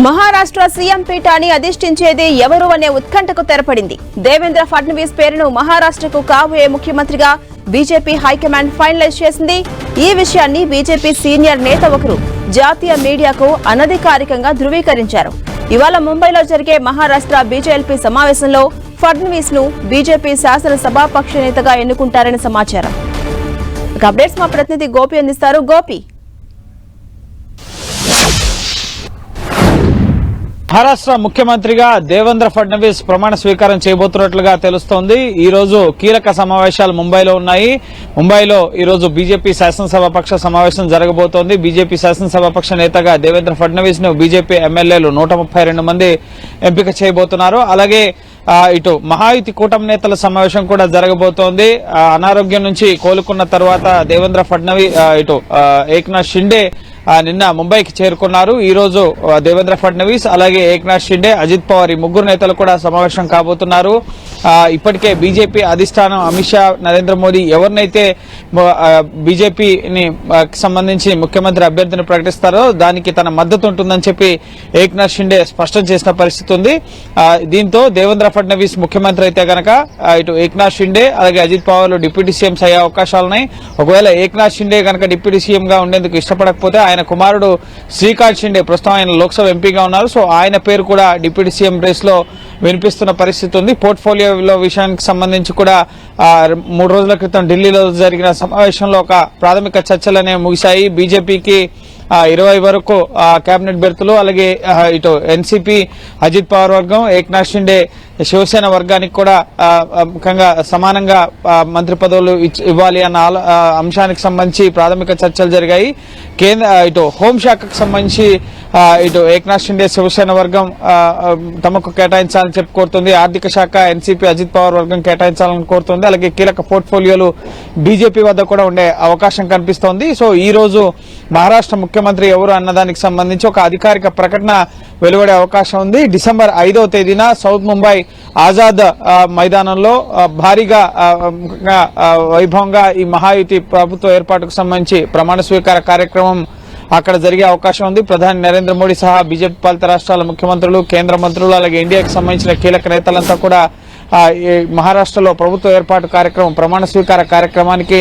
Maharashtra CM పీఠాన్ని అధిష్ఠించేది ఎవరు అనే ఉత్కంఠకు తెరపడింది. దేవేంద్ర ఫడ్నవీస్ పేరును మహారాష్ట్రకు కాబోయే ముఖ్యమంత్రిగా బీజేపీ హైకమాండ్ ఫైనలైజ్ చేసింది. ఈ విషయాన్ని బీజేపీ సీనియర్ నేత ఒకరు జాతీయ మీడియాకు అనధికారికంగా ధృవీకరించారు. ఇవాళ ముంబైలో జరిగే మహారాష్ట్ర బీజేపీ సమావేశంలో ఫడ్నవీస్ ను బీజేపీ శాసనసభాపక్ష నేతగా ఎన్నుకుంటారని సమాచారం. అప్డేట్స్ మా ప్రతినిధి గోపి అందిస్తారు. గోపి, మహారాష్ట్ర ముఖ్యమంత్రిగా దేవేంద్ర ఫడ్నవీస్ ప్రమాణ స్వీకారం చేయబోతున్నట్లుగా తెలుస్తోంది. ఈ రోజు కీలక సమావేశాలు ముంబైలో ఉన్నాయి. ముంబైలో ఈ రోజు బీజేపీ శాసనసభాపక్ష సమావేశం జరగబోతోంది. బీజేపీ శాసనసభాపక్ష నేతగా దేవేంద్ర ఫడ్నవీస్ ను బీజేపీ ఎమ్మెల్యేలు 132 మంది ఎంపిక చేయబోతున్నారు. అలాగే ఇటు మహాయుతి కూటమి నేతల సమావేశం కూడా జరగబోతోంది. అనారోగ్యం నుంచి కోలుకున్న తర్వాత దేవేంద్ర ఫడ్నవీస్ ఇటు ఏక్నాథ్ షిండే నిన్న ముంబైకి చేరుకున్నారు. ఈ రోజు దేవేంద్ర ఫడ్నవీస్ అలాగే ఏక్నాథ్ షిండే, అజిత్ పవార్ ఈ ముగ్గురు నేతలు కూడా సమావేశం కాబోతున్నారు. ఇప్పటికే బీజేపీ అధిష్టానం అమిత్ షా, నరేంద్ర మోదీ ఎవరినైతే బీజేపీని సంబంధించి ముఖ్యమంత్రి అభ్యర్థిని ప్రకటిస్తారో దానికి తన మద్దతు ఉంటుందని చెప్పి ఏక్నాథ్ షిండే స్పష్టం చేసిన పరిస్థితి ఉంది. దీంతో దేవేంద్ర ఫడ్నవీస్ ముఖ్యమంత్రి అయితే గనక ఇటు ఏక్నాథ్ షిండే అలాగే అజిత్ పవార్లు డిప్యూటీ సీఎంస్ అయ్యే అవకాశాలున్నాయి. ఒకవేళ ఏక్నాథ్ షిండే గనక డిప్యూటీ సీఎం గా ఉండేందుకు ఇష్టపడకపోతే ఆయన కుమారుడు శ్రీకాంత్ షిండే ప్రస్తుతం ఆయన లోక్సభ ఎంపీగా ఉన్నారు. సో ఆయన పేరు కూడా డిప్యూటీ సీఎం రేస్ లో వినిపిస్తున్న పరిస్థితి ఉంది. పోర్ట్ఫోలియోలో విషయానికి సంబంధించి కూడా 3 రోజుల క్రితం ఢిల్లీలో జరిగిన సమావేశంలో ఒక ప్రాథమిక చర్చలనే ముగిశాయి. బీజేపీకి 20 వరకు కేబినెట్ బెర్తులు, అలాగే ఇటు ఎన్సీపీ అజిత్ పవార్ వర్గం, ఏక్నాథ్ షిండే శివసేన వర్గానికి కూడా ముఖ్యంగా సమానంగా మంత్రి పదవులు ఇవ్వాలి అన్న అంశానికి సంబంధించి ప్రాథమిక చర్చలు జరిగాయి. ఇటు హోంశాఖకు సంబంధించి ఇటు ఏక్నాథ్ షిండే శివసేన వర్గం తమకు కేటాయించాలని చెప్పి కోరుతుంది. ఆర్థిక శాఖ ఎన్సీపీ అజిత్ పవార్ వర్గం కేటాయించాలని కోరుతుంది. అలాగే కీలక పోర్ట్ఫోలియోలు బీజేపీ వద్ద కూడా ఉండే అవకాశం కనిపిస్తోంది. సో ఈ రోజు మహారాష్ట్ర ముఖ్యమంత్రి ఎవరు అన్నదానికి సంబంధించి ఒక అధికారిక ప్రకటన వెలువడే అవకాశం ఉంది. డిసెంబర్ 5వ తేదీన సౌత్ ముంబై ఆజాద్ మైదానంలో భారీగా వైభవంగా ఈ మహాయుతి ప్రభుత్వ ఏర్పాటుకు సంబంధించి ప్రమాణ స్వీకార కార్యక్రమం అక్కడ జరిగే అవకాశం ఉంది. ప్రధాని నరేంద్ర మోడీ సహా బీజేపీ పాలిత రాష్ట్రాల ముఖ్యమంత్రులు, కేంద్ర మంత్రులు, అలాగే ఇండియాకు సంబంధించిన కీలక నేతలంతా కూడా మహారాష్ట్రలో ప్రభుత్వ ఏర్పాటు కార్యక్రమం ప్రమాణ స్వీకార కార్యక్రమానికి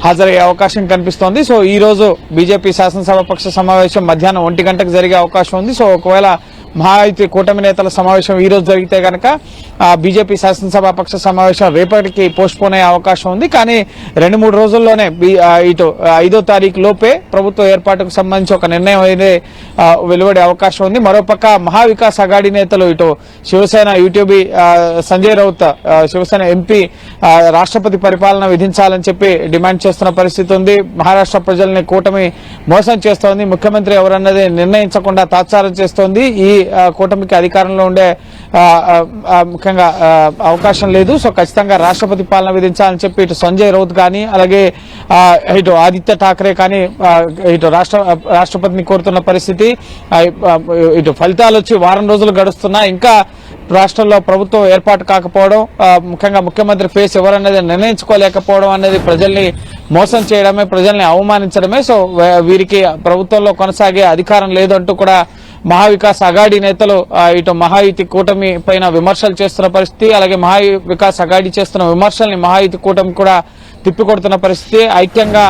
హాజరయ్యే అవకాశం కనిపిస్తోంది. సో ఈ రోజు బీజేపీ శాసనసభాపక్ష సమావేశం మధ్యాహ్నం 1 గంటకు జరిగే అవకాశం ఉంది. సో ఒకవేళ మహాయుతి కూటమి నేతల సమావేశం ఈ రోజు జరిగితే గనక బీజేపీ శాసనసభాపక్ష సమావేశం రేపటికి పోస్ట్ పోన్ అయ్యే అవకాశం ఉంది. కానీ 2-3 రోజుల్లోనే ఇటు 5వ తారీఖు లోపే ప్రభుత్వ ఏర్పాటుకు సంబంధించి ఒక నిర్ణయం అయితే వెలువడే అవకాశం ఉంది. మరోపక్క మహావికాస్ అఘాడీ నేతలు ఇటు శివసేన యూటీబీ సంజయ్ రౌత్ శివసేన ఎంపీ రాష్ట్రపతి పరిపాలన విధించాలని చెప్పి డిమాండ్ చేస్తున్న పరిస్థితి ఉంది. మహారాష్ట్ర ప్రజల్ని కూటమి మోసం చేస్తోంది, ముఖ్యమంత్రి ఎవరన్నది నిర్ణయించకుండా తాత్సారం చేస్తోంది, ఈ కూటమికి అధికారంలో ఉండే ముఖ్యంగా అవకాశం లేదు, సో ఖచ్చితంగా రాష్ట్రపతి పాలన విధించాలని చెప్పి ఇటు సంజయ్ రౌత్ కానీ అలాగే ఇటు ఆదిత్య ఠాక్రే కానీ ఇటు రాష్ట్రపతిని కోరుతున్న పరిస్థితి. ఇటు ఫలితాలు వచ్చి వారం రోజులు గడుస్తున్నా ఇంకా రాష్ట్రంలో ప్రభుత్వం ఏర్పాటు కాకపోవడం, ముఖ్యంగా ముఖ్యమంత్రి ఫేస్ ఎవరనేది నిర్ణయించుకోలేకపోవడం అనేది ప్రజల్ని మోసం చేయడమే, ప్రజల్ని అవమానించడమే. సో వీరికి ప్రభుత్వంలో కొనసాగే అధికారం లేదంటూ కూడా మహావికాస్ అఘాడీ నేతలు ఇటు మహాయుతి కూటమి పైన విమర్శలు చేస్తున్న పరిస్థితి. అలాగే మహావికాస్ అఘాడీ చేస్తున్న విమర్శల్ని మహాయుతి కూటమి కూడా తిప్పికొడుతున్న పరిస్థితి. ఐక్యంగా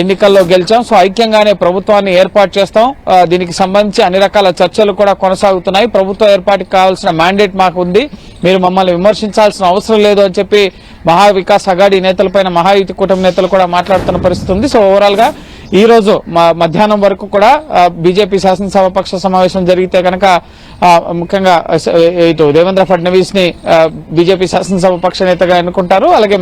ఎన్నికల్లో గెలిచాం, సో ఐక్యంగానే ప్రభుత్వాన్ని ఏర్పాటు చేస్తాం, దీనికి సంబంధించి అన్ని రకాల చర్చలు కూడా కొనసాగుతున్నాయి, ప్రభుత్వ ఏర్పాటుకి కావాల్సిన మ్యాండేట్ మాకు ఉంది, మీరు మమ్మల్ని విమర్శించాల్సిన అవసరం లేదు అని చెప్పి మహావికాస్ అఘాడీ నేతలపైన మహాయుతి కూటమి నేతలు కూడా మాట్లాడుతున్న పరిస్థితి ఉంది. సో ఓవరాల్ గా ఈ రోజు మధ్యాహ్నం వరకు కూడా బీజేపీ శాసనసభాపక్ష సమావేశం జరిగితే కనుక ముఖ్యంగా ఇటు దేవేంద్ర ఫడ్నవీస్ ని బీజేపీ శాసనసభాపక్ష నేతగా ఎన్నుకుంటారు. అలాగే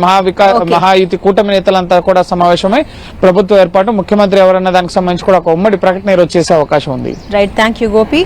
మహాయుతి కూటమి నేతలంతా కూడా సమావేశమై ప్రభుత్వ ఏర్పాటు, ముఖ్యమంత్రి ఎవరన్న దానికి సంబంధించి కూడా ఒక ఉమ్మడి ప్రకటన ఈరోజు చేసే అవకాశం ఉంది. Right, thank you Gopi.